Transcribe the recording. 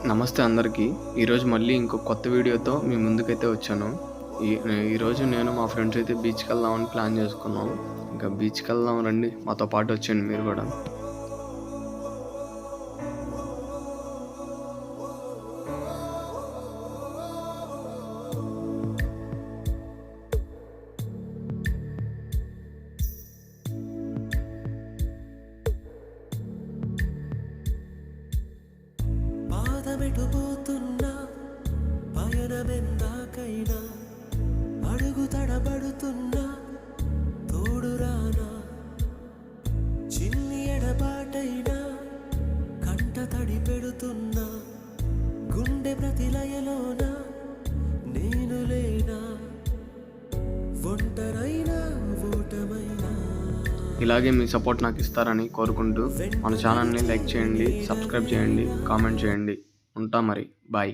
నమస్తే అందరికీ. ఈరోజు మళ్ళీ ఇంకో కొత్త వీడియోతో మీ ముందుకైతే వచ్చాను. ఈ ఈరోజు నేను మా ఫ్రెండ్స్ అయితే బీచ్‌కెళ్దామని ప్లాన్ చేసుకున్నాం. ఇంకా బీచ్‌కెళ్దాం రండి, మాతో పాటు వచ్చేయండి మీరు కూడా. పాదమెటుపోతున్నా పయనమెందాకైనా అడుగు తడబడుతున్నా తోడురానా చిన్ని ఎడబాటైనా కంట తడి పెడుతున్నా గుండె ప్రతిలయలోన నేను లేనా ఒంటరైనా ఓటమైనా. ఇలాగే మీ సపోర్ట్ నాకు ఇస్తారని కోరుకుంటూ మన ఛానల్ని లైక్ చేయండి, సబ్స్క్రైబ్ చేయండి, కామెంట్ చేయండి. ఉంటా మరి. బాయ్.